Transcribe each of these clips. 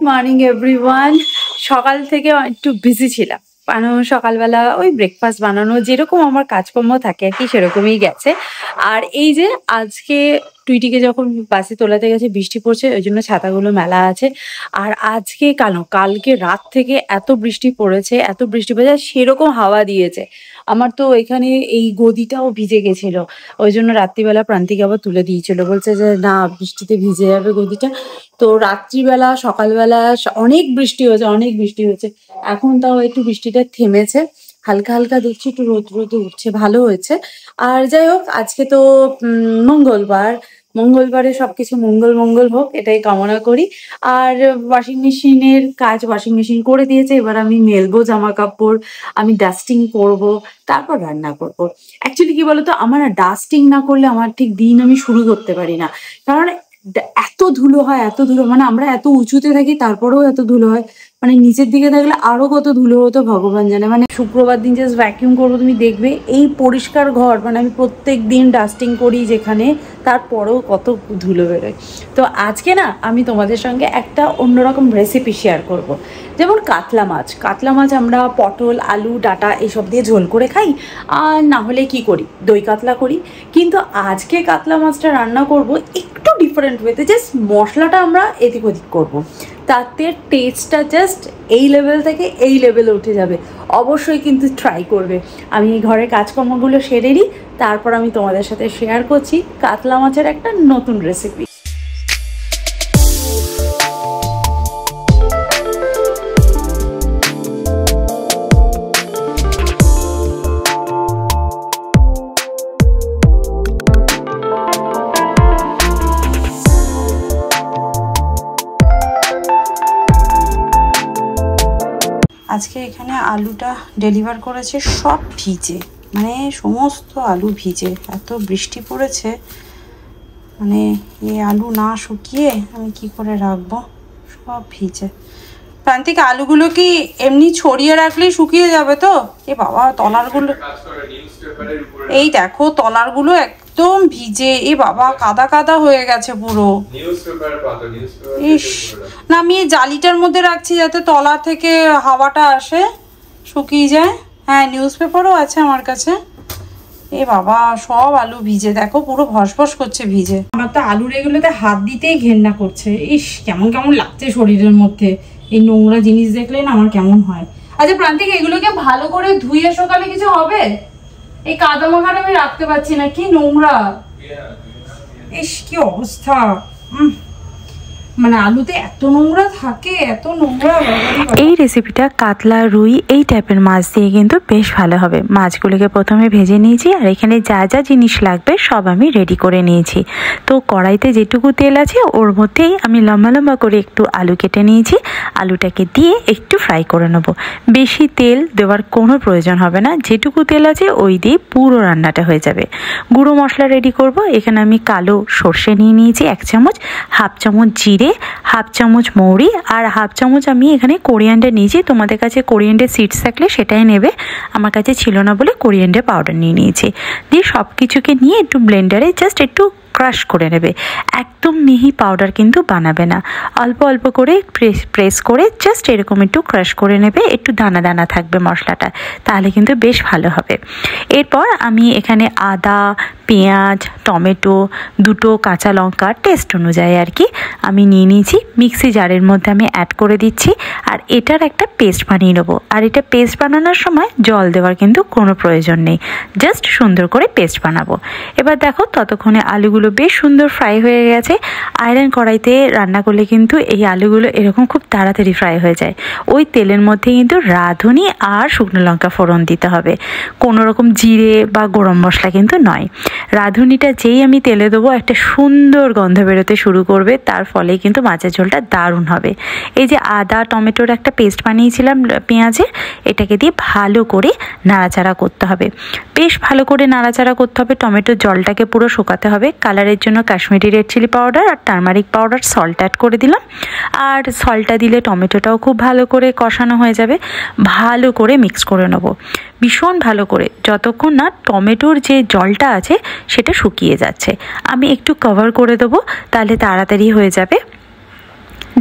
Morning everyone. সকাল থেকে একটু বিজি ছিলাম, সকালবেলা ওই ব্রেকফাস্ট বানানো, যেরকম আমার কাজকর্ম থাকে আর কি সেরকমই গেছে। আর এই যে আজকে টুইটিকে যখন বাসে তোলাতে গেছে বৃষ্টি পড়ছে, ওই জন্য ছাতাগুলো মেলা আছে। আর আজকে কালকে রাত থেকে এত বৃষ্টি পড়েছে, এত বৃষ্টি পড়েছে, সেরকম হাওয়া দিয়েছে। আমার তো এখানে এই গদিটাও ভিজে গেছিল, ওই জন্য রাত্রিবেলা প্রান্তিক আবার তুলে দিয়েছিল, বলছে যে না বৃষ্টিতে ভিজে যাবে গদিটা। তো রাত্রিবেলা সকালবেলা অনেক বৃষ্টি হয়েছে। এখন তাও একটু বৃষ্টিটা থেমেছে, হালকা হালকা দেখছি একটু রোদ উঠছে, ভালো হয়েছে। আর যাই হোক, আজকে তো মঙ্গলবারে সবকিছু মঙ্গল হোক, এটাই কামনা করি। আর ওয়াশিং মেশিন করে দিয়েছে, এবার আমি মেলবো জামা কাপড়, আমি ডাস্টিং করব, তারপর রান্না করব। অ্যাকচুয়ালি কি বলতো, আমার ডাস্টিং না করলে আমার ঠিক দিন আমি শুরু করতে পারি না, কারণ এত ধুলো হয়, মানে আমরা এত উঁচুতে থাকি তারপরেও এত ধুলো হয়, মানে নিচের দিকে থাকলে আরো কত ধুলো হতো ভগবান জানে। মানে শুক্রবার দিন জাস্ট ভ্যাকিউম করবো, তুমি দেখবে এই পরিষ্কার ঘর, মানে আমি প্রত্যেক দিন ডাস্টিং করি যেখানে, তারপরেও কত ধুলো বেরোয়। তো আজকে না আমি তোমাদের সঙ্গে একটা অন্যরকম রেসিপি শেয়ার করব। যেমন কাতলা মাছ আমরা পটল, আলু, ডাঁটা এসব দিয়ে ঝোল করে খাই, আর না হলে কি করি, দই কাতলা করি। কিন্তু আজকে কাতলা মাছটা রান্না করব একটু ডিফারেন্ট ওয়েতে, জাস্ট মশলাটা আমরা এদিক ওদিক করবো, তাতে টেস্টটা জাস্ট এই লেভেল থেকে এই লেভেলে উঠে যাবে। অবশ্যই কিন্তু ট্রাই করবে। আমি এই ঘরের কাজকর্মগুলো সেরে নিই, তারপর আমি তোমাদের সাথে শেয়ার করছি কাতলা মাছের একটা নতুন রেসিপি। আজকে এখানে আলুটা ডেলিভার করেছে, সব ভিজে, মানে সমস্ত আলু ভিজে, এত বৃষ্টি পড়েছে, মানে এই আলু না শুকিয়ে আমি কি করে রাখবো, সব ভিজে। প্রান্তিক, আলুগুলো কি এমনি ছড়িয়ে রাখলেই শুকিয়ে যাবে তো? এ বাবা, তলারগুলো এই দেখো, তলারগুলো একদম ভিজে, এ বাবা কাদা কাদা হয়ে গেছে পুরো। ইস, না আমি এই জালিটার মধ্যে রাখছি যাতে তলা থেকে হাওয়াটা আসে, শুকিয়ে যায়। হ্যাঁ, নিউজ পেপারও আছে আমার কাছে। এ বাবা, সব আলু ভিজে, দেখো পুরো ভসভস করছে ভিজে। আমার তো আলুর এগুলোতে হাত দিতেই ঘেন্না করছে, ইস কেমন লাগছে শরীরের মধ্যে, এই নোংরা জিনিস দেখলে না আমার কেমন হয়। আচ্ছা প্রান্তিক, এগুলোকে ভালো করে ধুয়ে সকালে কিছু হবে? এই কাদা মাখাটা আমি রাখতে পারছি না, কি নোংরা, ইস কি অবস্থা। মানে আলুতে এত নোংরা থাকে, এত নোংরা। এই রেসিপিটা কাতলা, রুই এই টাইপের মাছ দিয়ে কিন্তু বেশ ভালো হবে। মাছগুলোকে প্রথমে ভেজে নিয়েছি, আর এখানে যা যা জিনিস লাগবে সব আমি রেডি করে নিয়েছি। তো কড়াইতে যেটুকু তেল আছে ওর মধ্যেই আমি লম্বা লম্বা করে একটু আলু কেটে নিয়েছি, আলুটাকে দিয়ে একটু ফ্রাই করে নেবো। বেশি তেল দেওয়ার কোনো প্রয়োজন হবে না, যেটুকু তেল আছে ওই দিয়ে পুরো রান্নাটা হয়ে যাবে। গুঁড়ো মশলা রেডি করব। এখানে আমি কালো সর্ষে নিয়ে নিয়েছি 1 চামচ, হাফ চামচ জিরে, হাফ চামচ মৌরি, আর হাফ চামচ আমি এখানে কোরিয়ান্ডার নিয়েছি। তোমাদের কাছে কোরিয়ান্ডার সিডস থাকলে সেটাই নেবে, আমার কাছে ছিল না বলে কোরিয়ান্ডার পাউডার নিয়ে নিয়েছি। দিয়ে সব কিছুকে নিয়ে একটু ব্লেন্ডারে জাস্ট একটু ক্রাশ করে নেবে। একদম মিহি পাউডার কিন্তু বানাবে না, অল্প অল্প করে প্রেস করে জাস্ট এরকম একটু ক্রাশ করে নেবে, একটু দানা দানা থাকবে মশলাটা, তাহলে কিন্তু বেশ ভালো হবে। এরপর আমি এখানে আদা, পেঁয়াজ, টমেটো, 2টো কাঁচা লঙ্কা টেস্ট অনুযায়ী আর কি আমি নিয়ে নিয়েছি, মিক্সি জারের মধ্যে আমি অ্যাড করে দিচ্ছি। আর এটার একটা পেস্ট বানিয়ে নেবো। আর এটা পেস্ট বানানোর সময় জল দেওয়ার কিন্তু কোনো প্রয়োজন নেই, জাস্ট সুন্দর করে পেস্ট বানাবো। এবার দেখো, ততক্ষণে আলুগুলো বেশ সুন্দর ফ্রাই হয়ে গেছে। আয়রন কড়াইতে রান্না করলে কিন্তু এই আলুগুলো এরকম খুব তাড়াতাড়ি ফ্রাই হয়ে যায়। ওই তেলের মধ্যে কিন্তু রাঁধুনি আর শুকনো লঙ্কা ফোড়ন দিতে হবে, কোনো রকম জিরে বা গরম মশলা কিন্তু নয়। রাঁধুনিটা যেই আমি তেলে দেবো একটা সুন্দর গন্ধ বেরোতে শুরু করবে, তার ফলে কিন্তু মাছের ঝোলটা দারুণ হবে। এই যে আদা টমেটোর একটা পেস্ট বানিয়েছিলাম পেঁয়াজের, এটাকে দিয়ে ভালো করে নাড়াচাড়া করতে হবে, বেশ ভালো করে নাড়াচাড়া করতে হবে। টমেটোর জলটাকে পুরো শুকাতে হবে। কালারের জন্য কাশ্মীরি রেড চিলি পাউডার আর টারমারিক পাউডার, সল্ট অ্যাড করে দিলাম। আর সল্টটা দিলে টমেটোটাও খুব ভালো করে কষানো হয়ে যাবে। ভালো করে মিক্স করে নেব, ভীষণ ভালো করে, যতক্ষণ না টমেটোর যে জলটা আছে সেটা শুকিয়ে যাচ্ছে। আমি একটু কভার করে দেবো, তাহলে তাড়াতাড়ি হয়ে যাবে।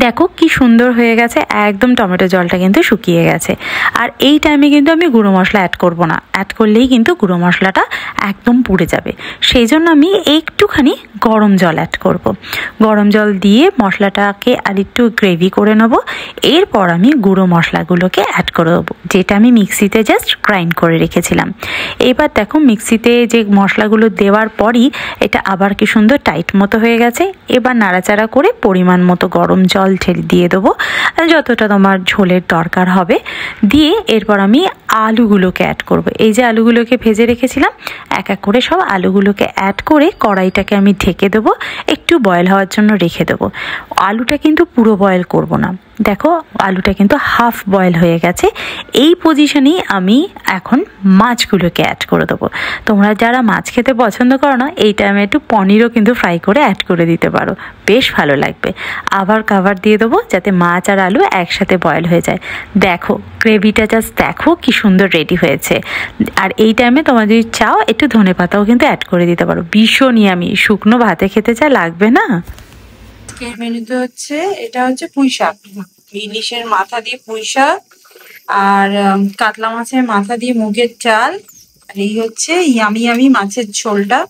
দেখো কি সুন্দর হয়ে গেছে, একদম টমেটো জলটা কিন্তু শুকিয়ে গেছে। আর এই টাইমে কিন্তু আমি গুঁড়ো মশলা অ্যাড করব না, অ্যাড করলেই কিন্তু গুঁড়ো মশলাটা একদম পুড়ে যাবে। সেই জন্য আমি একটুখানি গরম জল অ্যাড করব। গরম জল দিয়ে মশলাটাকে আর একটু গ্রেভি করে নেব। এরপর আমি গুঁড়ো মশলাগুলোকে অ্যাড করে দেবো, যেটা আমি মিক্সিতে জাস্ট গ্রাইন্ড করে রেখেছিলাম। এবার দেখো মিক্সিতে যে মশলাগুলো দেওয়ার পরই এটা আবার কি সুন্দর টাইট মতো হয়ে গেছে। এবার নাড়াচাড়া করে পরিমাণ মতো গরম জল ঢেলে দিয়ে দেবো, যতটা তোমার ঝোলের দরকার হবে। দিয়ে এরপর আমি আলুগুলোকে অ্যাড করব। এই যে আলুগুলোকে ভেজে রেখেছিলাম, এক এক করে সব আলুগুলোকে অ্যাড করে কড়াইটাকে আমি ঢেকে দেবো, একটু বয়েল হওয়ার জন্য রেখে দেবো। আলুটা কিন্তু পুরো বয়েল করব না, দেখো আলুটা কিন্তু হাফ বয়েল হয়ে গেছে। এই পজিশনেই আমি এখন মাছগুলোকে অ্যাড করে দেবো। তোমরা যারা মাছ খেতে পছন্দ করো না, এই টাইমে একটু পনিরও কিন্তু ফ্রাই করে অ্যাড করে দিতে পারো, বেশ ভালো লাগবে। আবার কভার দিয়ে দেবো যাতে মাছ আর আলু একসাথে বয়েল হয়ে যায়। দেখো গ্রেভিটা জাস্ট দেখো কি সুন্দর রেডি হয়েছে। আর এই টাইমে তোমরা যদি চাও একটু ধনেপাতাও কিন্তু অ্যাড করে দিতে পারো। ভীষণই আমি শুকনো ভাতে খেতে যা লাগবে না। মেনুতে হচ্ছে এটা হচ্ছে পুঁই শাক, ইলিশের মাথা দিয়ে পুঁই শাক, আর কাতলা মাছের মাথা দিয়ে মুগের চাল, আর এই হচ্ছে ইয়ামি মাছের ঝোলটা।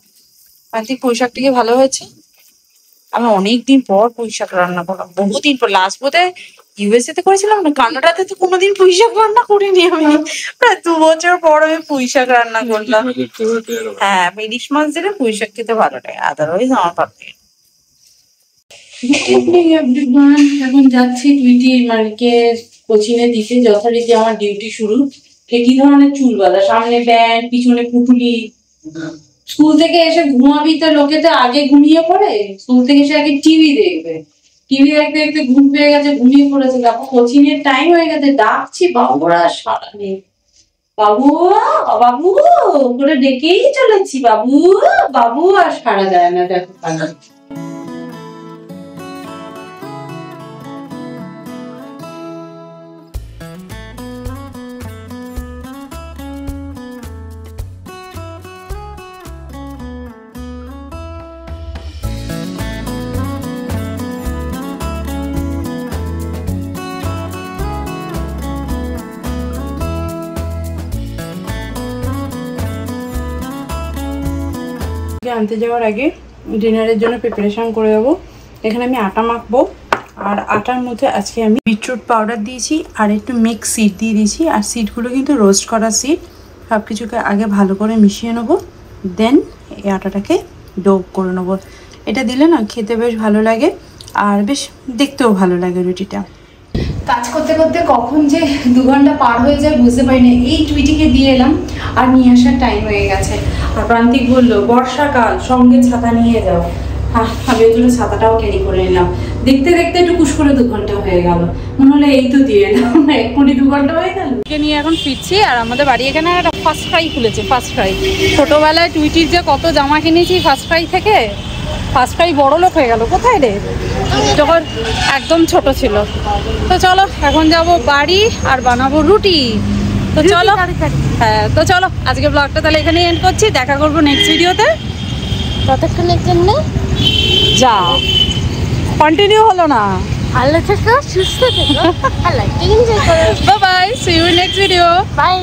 কার্তিক পুঁই শাকটিকে ভালো হয়েছে। আমি অনেকদিন পর পুঁই শাক রান্না করলাম, বহুদিন পর। লাস্ট বোধহয় ইউএসএ তে করেছিলাম না, কানাডাতে তো কোনোদিন পুঁই শাক রান্না করিনি আমি। প্রায় 2 বছর পর আমি পুঁই শাক রান্না করলাম। হ্যাঁ, ইলিশ মাছ দিলে পুঁই শাক খেতে ভালো লাগে, আদারওয়াইজ আমার ভালো লাগে। এখন যাচ্ছি টুইটি মালিকে কোচিংয়ে দিতে, যথারীতি আমার ডিউটি শুরু। কি ধরনের চুল বাঁধা, সামনে ব্যান্ড, পিছনে পুটুলি। স্কুল থেকে এসে ঘুমাবি তো, লোকে তো আগে ঘুমিয়ে পড়ে। স্কুল থেকে এসে আগে টিভি দেখবে, টিভি দেখতে দেখতে ঘুম পেয়ে গেছে, ঘুমিয়ে পড়েছে। তারপর কোচিং এর টাইম হয়ে গেছে, ডাকছি বাবুরা সারা নেই। বাবু বাবু করে ডেকেই চলেছি, বাবু বাবু, আর সারা যায় না। দেখো আনতে যাওয়ার আগে ডিনারের জন্য প্রিপারেশন করে দেবো। এখানে আমি আটা মাখবো, আর আটার মধ্যে আজকে আমি বিটরুট পাউডার দিয়েছি, আর একটু মিক্স সিড দিয়ে দিয়েছি। আর সিডগুলো কিন্তু রোস্ট করা সিড। সব কিছুকে আগে ভালো করে মিশিয়ে নেবো, দেন এই আটাটাকে ডো করে নেবো। এটা দিলে না খেতে বেশ ভালো লাগে, আর বেশ দেখতেও ভালো লাগে রুটিটা। কাজ করতে করতে কখন যে 2 ঘন্টা পার হয়ে যায় বুঝতে পারি না। এই টুইটিকে দিয়ে এলাম, আর নিয়ে আসার টাইম হয়ে গেছে। আর প্রান্তিক বললো বর্ষাকাল, সঙ্গে ছাতা নিয়ে যাও। আমি ওই জন্য ছাতাটাও ক্যারি করে নিলাম। দেখতে দেখতে একটু কুশ করে 2 ঘন্টা হয়ে গেল। মনে হলো এই তো দিয়ে এলাম, এক্ষুনি 2 ঘন্টা হয়ে গেল। নিয়ে এখন ফিরছি, আর আমাদের বাড়ি এখানে একটা ফার্স্ট ফ্রাই খুলেছে। ফার্স্ট ফ্রাই, ছোটবেলায় টুইটির যে কত জামা কিনেছি ফার্স্ট ফ্রাই থেকে। ফার্স্ট ফ্রাই বড় লোক হয়ে গেল কোথায় রে, যখন একদম ছোট ছিল। তো চলো এখন যাব বাড়ি, আর বানাবো রুটি। তো চলো, হ্যাঁ তো চলো আজকে ব্লগটা তাহলে এখানেই এন্ড করছি। দেখা করবো নেক্সট ভিডিওতে। ততক্ষণের জন্য যা কন্টিনিউ হলো না। ভালো থেকো, সুস্থ থেকো, bye bye, see you in next video, by.